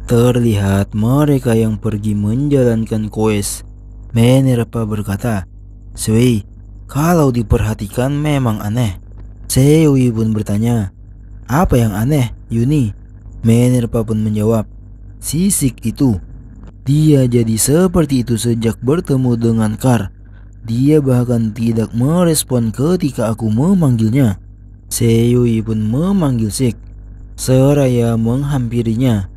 Terlihat mereka yang pergi menjalankan quest. Minerva berkata, "Sui, kalau diperhatikan memang aneh." Sewi pun bertanya, "Apa yang aneh, Yuni?" Minerva pun menjawab, "Sisik itu. Dia jadi seperti itu sejak bertemu dengan Kar. Dia bahkan tidak merespon ketika aku memanggilnya." Sewi pun memanggil Sik seraya menghampirinya,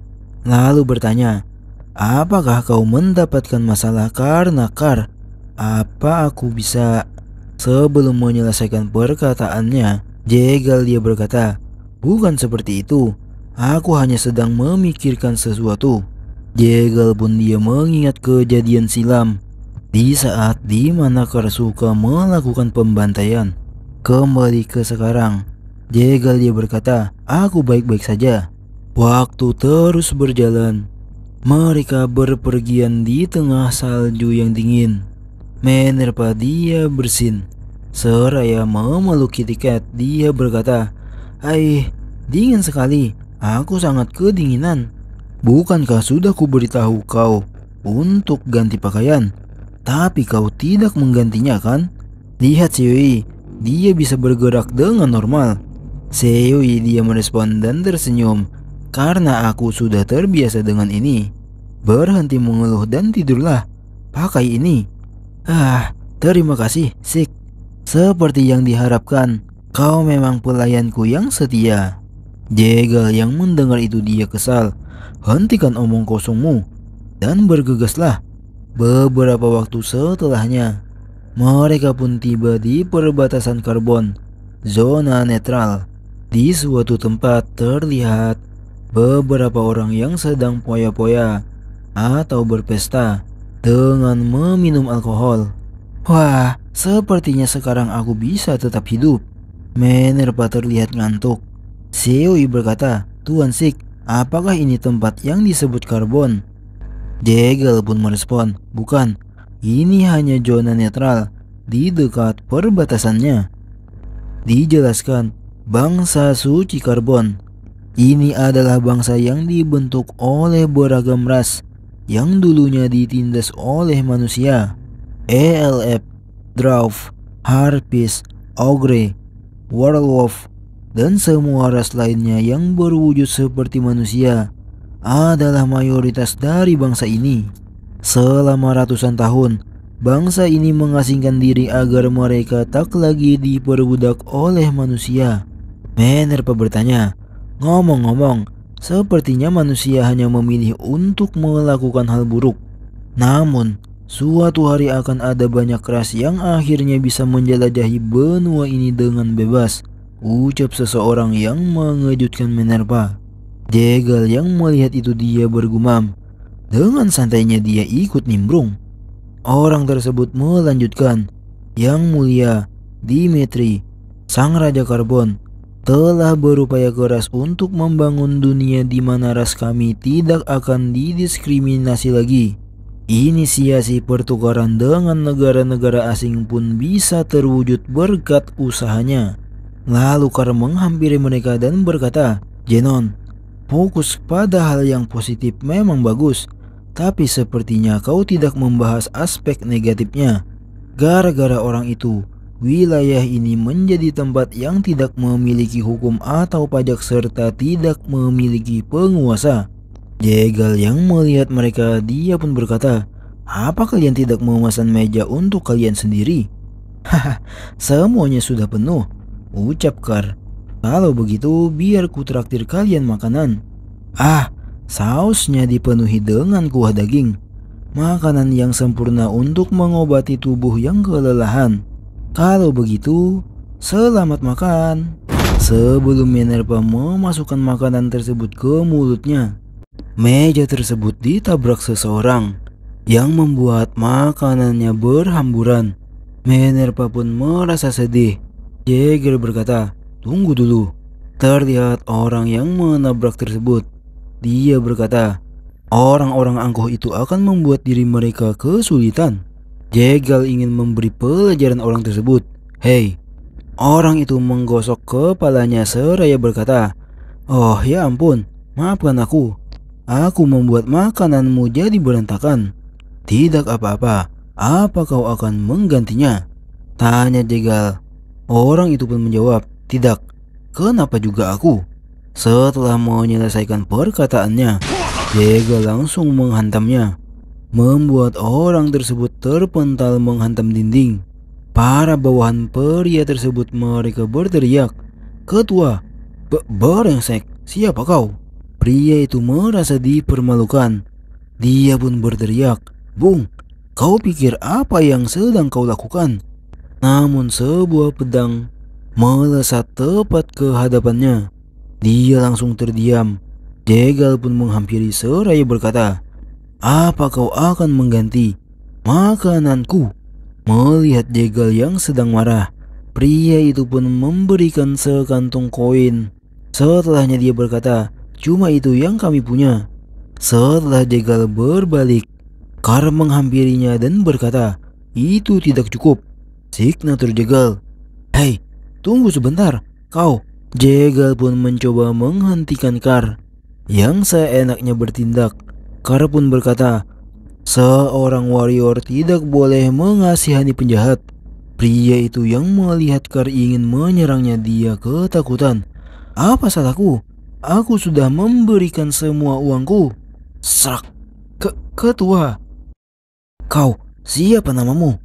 lalu bertanya, "Apakah kau mendapatkan masalah karena Kar? Apa aku bisa..." Sebelum menyelesaikan perkataannya, jegal dia berkata, "Bukan seperti itu. Aku hanya sedang memikirkan sesuatu." Jegal pun dia mengingat kejadian silam di saat di mana Kar suka melakukan pembantaian. Kembali ke sekarang, jegal dia berkata, "Aku baik-baik saja." Waktu terus berjalan. Mereka berpergian di tengah salju yang dingin. Minerva dia bersin seraya memeluk tiket. Dia berkata, dingin sekali. Aku sangat kedinginan. Bukankah sudah kuberitahu kau untuk ganti pakaian? Tapi kau tidak menggantinya kan? Lihat Sewi, dia bisa bergerak dengan normal." Sewi dia merespon dan tersenyum, "Karena aku sudah terbiasa dengan ini." Berhenti mengeluh dan tidurlah. Pakai ini. Terima kasih, Sik. Seperti yang diharapkan, kau memang pelayanku yang setia. Jegal yang mendengar itu dia kesal. "Hentikan omong kosongmu dan bergegaslah." Beberapa waktu setelahnya, mereka pun tiba di perbatasan karbon, zona netral. Di suatu tempat terlihat beberapa orang yang sedang poya-poya atau berpesta dengan meminum alkohol. "Wah, sepertinya sekarang aku bisa tetap hidup." Minerva terlihat ngantuk. Sewi berkata, "Tuan Sik, apakah ini tempat yang disebut karbon?" Jegal pun merespon, "Bukan, ini hanya zona netral di dekat perbatasannya." Dijelaskan, bangsa suci karbon. Ini adalah bangsa yang dibentuk oleh beragam ras yang dulunya ditindas oleh manusia. ELF, Dwarf, Harpist, Ogre, Werewolf, dan semua ras lainnya yang berwujud seperti manusia adalah mayoritas dari bangsa ini. Selama ratusan tahun, bangsa ini mengasingkan diri agar mereka tak lagi diperbudak oleh manusia. Minerva bertanya, "Ngomong-ngomong, sepertinya manusia hanya memilih untuk melakukan hal buruk. Namun, suatu hari akan ada banyak ras yang akhirnya bisa menjelajahi benua ini dengan bebas," ucap seseorang yang mengejutkan Minerva. Jegal yang melihat itu dia bergumam. Dengan santainya dia ikut nimbrung. Orang tersebut melanjutkan, "Yang mulia, Dimitri, sang raja karbon, telah berupaya keras untuk membangun dunia di mana ras kami tidak akan didiskriminasi lagi. Inisiasi pertukaran dengan negara-negara asing pun bisa terwujud berkat usahanya." Lalu Kar menghampiri mereka dan berkata, "Jenon, fokus pada hal yang positif memang bagus, tapi sepertinya kau tidak membahas aspek negatifnya. Gara-gara orang itu, wilayah ini menjadi tempat yang tidak memiliki hukum atau pajak serta tidak memiliki penguasa." Jegal yang melihat mereka, dia pun berkata, "Apa kalian tidak memesan meja untuk kalian sendiri?" "Haha, semuanya sudah penuh," ucap Kar. "Kalau begitu biar ku traktir kalian makanan." Sausnya dipenuhi dengan kuah daging. Makanan yang sempurna untuk mengobati tubuh yang kelelahan. "Kalau begitu, selamat makan." Sebelum Minerva memasukkan makanan tersebut ke mulutnya, meja tersebut ditabrak seseorang yang membuat makanannya berhamburan. Minerva pun merasa sedih. Jäger berkata, "Tunggu dulu." Terlihat orang yang menabrak tersebut. Dia berkata, "Orang-orang angkuh itu akan membuat diri mereka kesulitan." Jegal ingin memberi pelajaran orang tersebut. "Hei!" Orang itu menggosok kepalanya seraya berkata, "Oh ya ampun, maafkan aku. Aku membuat makananmu jadi berantakan. Tidak apa-apa, apa kau akan menggantinya? Tanya Jegal. Orang itu pun menjawab, tidak, kenapa juga aku? Setelah menyelesaikan perkataannya, Jegal langsung menghantamnya, membuat orang tersebut terpental menghantam dinding. Para bawahan pria tersebut mereka berteriak, "Ketua, berengsek, siapa kau?" Pria itu merasa dipermalukan. Dia pun berteriak, "Bung, kau pikir apa yang sedang kau lakukan?" Namun sebuah pedang melesat tepat ke hadapannya. Dia langsung terdiam. Jegal pun menghampiri seraya berkata, "Apa kau akan mengganti makananku?" Melihat Jegal yang sedang marah, pria itu pun memberikan sekantung koin. Setelahnya dia berkata, "Cuma itu yang kami punya." Setelah Jegal berbalik, Kar menghampirinya dan berkata, "Itu tidak cukup." Signatur Jegal. "Hei, tunggu sebentar, kau." Jegal pun mencoba menghentikan Kar yang seenaknya bertindak. Kar pun berkata, "Seorang warrior tidak boleh mengasihani penjahat." Pria itu yang melihat Kar ingin menyerangnya, dia ketakutan. "Apa salahku? Aku sudah memberikan semua uangku." Serak. Ketua. "Kau, siapa namamu?"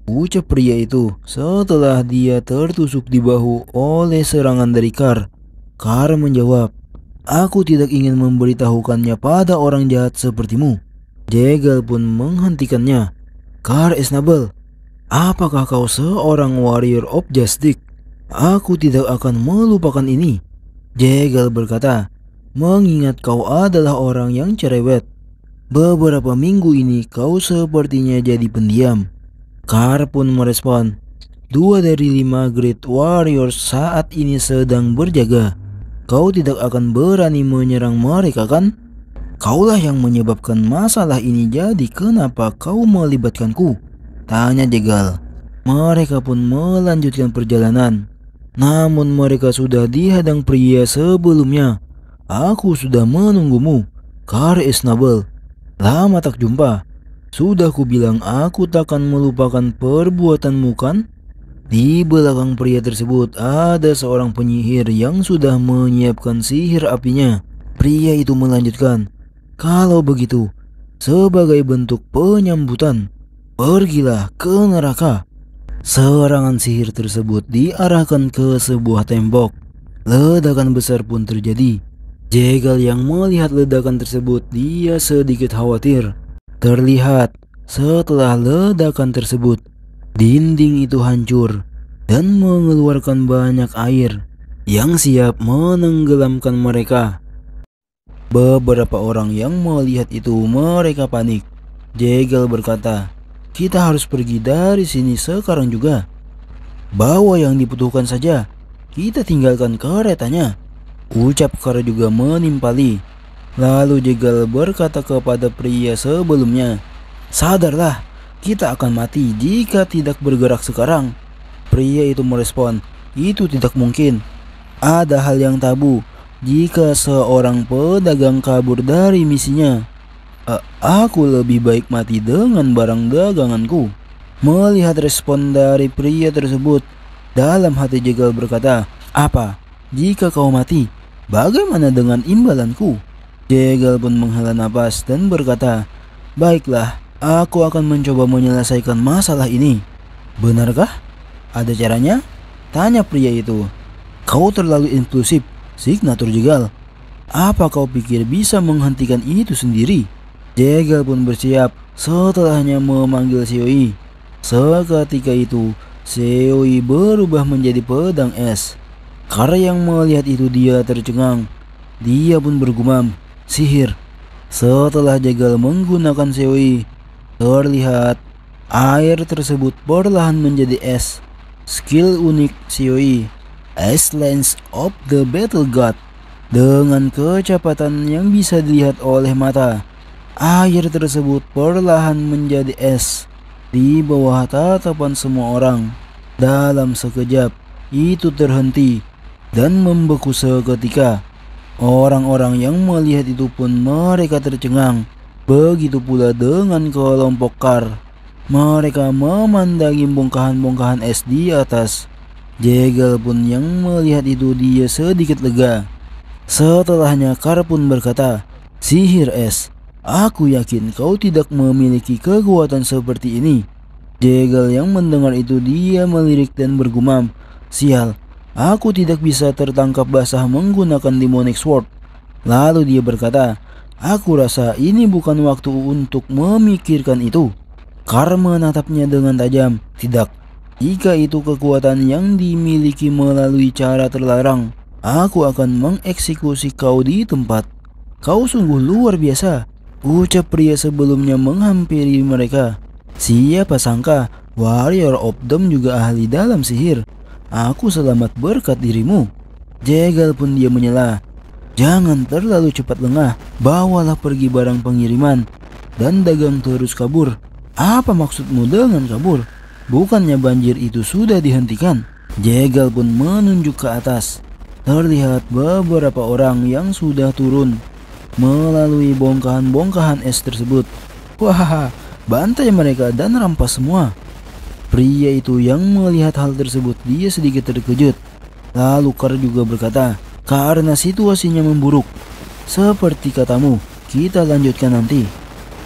ucap pria itu setelah dia tertusuk di bahu oleh serangan dari Kar. Kar menjawab, "Aku tidak ingin memberitahukannya pada orang jahat sepertimu." Jegal pun menghentikannya. "Kar Esnabel, apakah kau seorang warrior of justice? Aku tidak akan melupakan ini." Jegal berkata, "Mengingat kau adalah orang yang cerewet, beberapa minggu ini kau sepertinya jadi pendiam." Kar pun merespon, "2 dari 5 Great Warriors saat ini sedang berjaga. Kau tidak akan berani menyerang mereka kan? Kaulah yang menyebabkan masalah ini, jadi kenapa kau melibatkanku?" tanya Jegal. Mereka pun melanjutkan perjalanan. Namun mereka sudah dihadang pria sebelumnya. "Aku sudah menunggumu, Kar Esnabel. Lama tak jumpa. Sudah kubilang aku takkan melupakan perbuatanmu kan?" Di belakang pria tersebut ada seorang penyihir yang sudah menyiapkan sihir apinya. Pria itu melanjutkan, "Kalau begitu, sebagai bentuk penyambutan, pergilah ke neraka." Serangan sihir tersebut diarahkan ke sebuah tembok. Ledakan besar pun terjadi. Jegal yang melihat ledakan tersebut, dia sedikit khawatir. Terlihat setelah ledakan tersebut, dinding itu hancur dan mengeluarkan banyak air yang siap menenggelamkan mereka. Beberapa orang yang melihat itu mereka panik. Jegal berkata, "Kita harus pergi dari sini sekarang juga. Bawa yang dibutuhkan saja. Kita tinggalkan keretanya." Ucap Kar juga menimpali. Lalu Jegal berkata kepada pria sebelumnya, "Sadarlah, kita akan mati jika tidak bergerak sekarang." Pria itu merespon, "Itu tidak mungkin. Ada hal yang tabu jika seorang pedagang kabur dari misinya. Aku lebih baik mati dengan barang daganganku." Melihat respon dari pria tersebut, dalam hati Jegal berkata, "Apa jika kau mati? Bagaimana dengan imbalanku?" Jegal pun menghela napas dan berkata, "Baiklah, aku akan mencoba menyelesaikan masalah ini." "Benarkah? Ada caranya?" tanya pria itu. "Kau terlalu impulsif, Signatur Jegal. Apa kau pikir bisa menghentikan itu sendiri?" Jegal pun bersiap, setelahnya memanggil Seoi. Seketika itu, Seoi berubah menjadi pedang es. Karena yang melihat itu dia tercengang. Dia pun bergumam, "Sihir." Setelah Jegal menggunakan Seoi, terlihat air tersebut perlahan menjadi es. Skill unik Seoi, Ice Lance of the Battle God. Dengan kecepatan yang bisa dilihat oleh mata, air tersebut perlahan menjadi es di bawah tatapan semua orang. Dalam sekejap, itu terhenti dan membeku seketika. Orang-orang yang melihat itu pun mereka tercengang. Begitu pula dengan kelompok Kar. Mereka memandangi bongkahan-bongkahan es di atas. Jegal pun yang melihat itu dia sedikit lega. Setelahnya Kar pun berkata, "Sihir es, aku yakin kau tidak memiliki kekuatan seperti ini." Jegal yang mendengar itu dia melirik dan bergumam, "Sial, aku tidak bisa tertangkap basah menggunakan demonic sword." Lalu dia berkata, "Aku rasa ini bukan waktu untuk memikirkan itu." Kar menatapnya dengan tajam. "Tidak, jika itu kekuatan yang dimiliki melalui cara terlarang, aku akan mengeksekusi kau di tempat." "Kau sungguh luar biasa," ucap pria sebelumnya menghampiri mereka. "Siapa sangka Warrior of Dome juga ahli dalam sihir. Aku selamat berkat dirimu." Jegal pun dia menyela, "Jangan terlalu cepat lengah, bawalah pergi barang pengiriman dan dagang terus kabur." "Apa maksudmu dengan kabur? Bukannya banjir itu sudah dihentikan?" Jegal pun menunjuk ke atas. Terlihat beberapa orang yang sudah turun melalui bongkahan-bongkahan es tersebut. "Wah, bantai mereka dan rampas semua." Pria itu yang melihat hal tersebut dia sedikit terkejut. Lalu Kar juga berkata, "Karena situasinya memburuk, seperti katamu, kita lanjutkan nanti."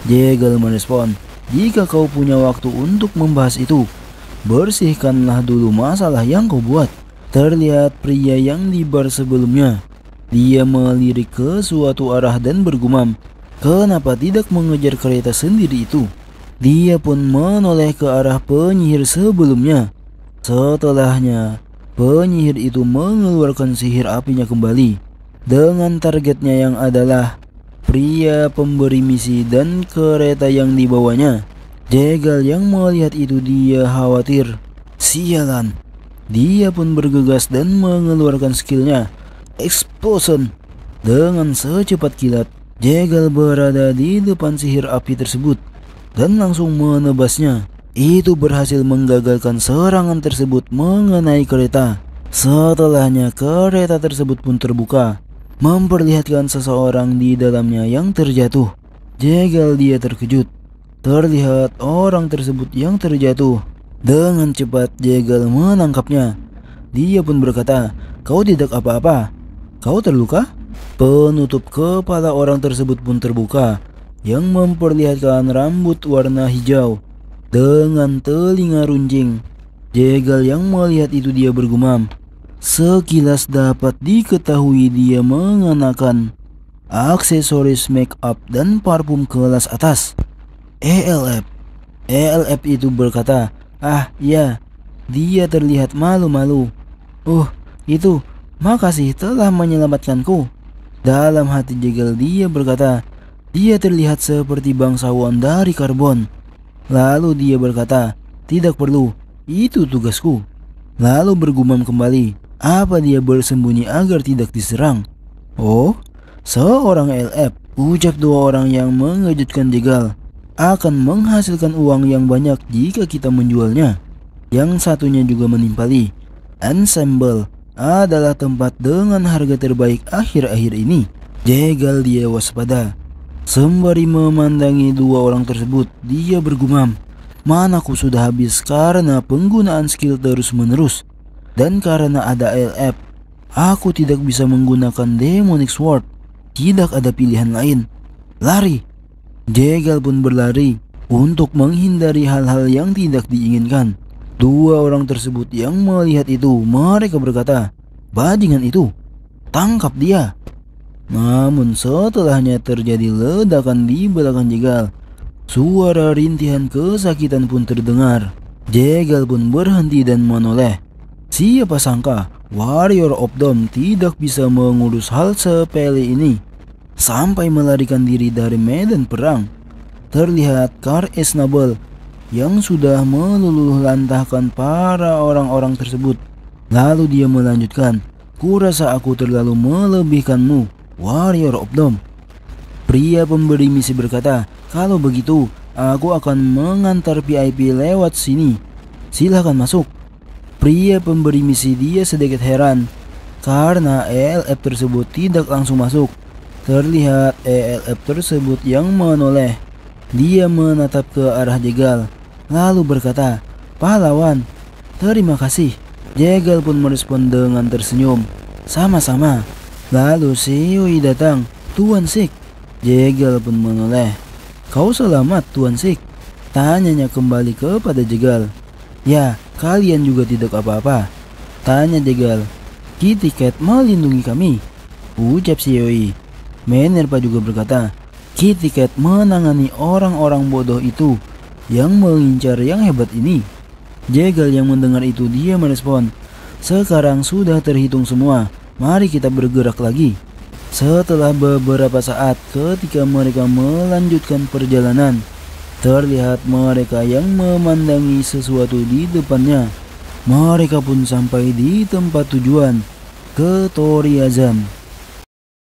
Jegal merespon, "Jika kau punya waktu untuk membahas itu, bersihkanlah dulu masalah yang kau buat." Terlihat pria yang di bar sebelumnya. Dia melirik ke suatu arah dan bergumam, "Kenapa tidak mengejar kereta sendiri itu?" Dia pun menoleh ke arah penyihir sebelumnya. Setelahnya, penyihir itu mengeluarkan sihir apinya kembali dengan targetnya yang adalah pria pemberi misi dan kereta yang dibawanya. Jegal yang melihat itu dia khawatir. "Sialan." Dia pun bergegas dan mengeluarkan skillnya, Explosion. Dengan secepat kilat, Jegal berada di depan sihir api tersebut dan langsung menebasnya. Itu berhasil menggagalkan serangan tersebut mengenai kereta. Setelahnya kereta tersebut pun terbuka, memperlihatkan seseorang di dalamnya yang terjatuh. Jegal dia terkejut. Terlihat orang tersebut yang terjatuh. Dengan cepat Jegal menangkapnya. Dia pun berkata, "Kau tidak apa-apa? Kau terluka?" Penutup kepala orang tersebut pun terbuka, yang memperlihatkan rambut warna hijau dengan telinga runcing. Jegal yang melihat itu dia bergumam. Sekilas dapat diketahui dia mengenakan aksesoris make up dan parfum kelas atas. ELF itu berkata, "Ah ya, dia terlihat malu-malu. Itu, makasih telah menyelamatkanku." Dalam hati Jegal dia berkata, dia terlihat seperti bangsawan dari karbon. Lalu dia berkata, "Tidak perlu, itu tugasku." Lalu bergumam kembali, apa dia bersembunyi agar tidak diserang? "Oh, seorang LF," ucap dua orang yang mengejutkan Jegal. "Akan menghasilkan uang yang banyak jika kita menjualnya." Yang satunya juga menimpali, "Ensemble adalah tempat dengan harga terbaik akhir-akhir ini." Jegal dia waspada. Sembari memandangi dua orang tersebut, dia bergumam, "Manaku sudah habis karena penggunaan skill terus-menerus. Dan karena ada LF, aku tidak bisa menggunakan demonic sword. Tidak ada pilihan lain. Lari." Jegal pun berlari untuk menghindari hal-hal yang tidak diinginkan. Dua orang tersebut yang melihat itu, mereka berkata, "Bajingan itu, tangkap dia." Namun setelahnya terjadi ledakan di belakang Jegal. Suara rintihan kesakitan pun terdengar. Jegal pun berhenti dan menoleh. Siapa sangka Warrior of Dome tidak bisa mengurus hal sepele ini sampai melarikan diri dari medan perang. Terlihat Kar Esnable yang sudah meluluh lantahkan para orang-orang tersebut. Lalu dia melanjutkan, "Kurasa aku terlalu melebihkanmu, Warrior of Dome." Pria pemberi misi berkata, "Kalau begitu, aku akan mengantar VIP lewat sini. Silahkan masuk." Pria pemberi misi dia sedikit heran. karena ELF tersebut tidak langsung masuk. Terlihat ELF tersebut yang menoleh. Dia menatap ke arah Jegal, lalu berkata, "Pahlawan, terima kasih." Jegal pun merespon dengan tersenyum. "Sama-sama." Lalu si Yui datang. "Tuan Sik." Jegal pun menoleh. "Kau selamat, Tuan Sik?" Tanyanya kembali kepada Jegal. "Ya, kalian juga tidak apa-apa?" tanya Jegal. "Kitty Cat melindungi kami," ucap si Yui. Menerpa juga berkata, "Kitty Cat menangani orang-orang bodoh itu yang mengincar yang hebat ini." Jegal yang mendengar itu dia merespon, "Sekarang sudah terhitung semua, mari kita bergerak lagi." Setelah beberapa saat ketika mereka melanjutkan perjalanan, terlihat mereka yang memandangi sesuatu di depannya. Mereka pun sampai di tempat tujuan, ke Toriazan.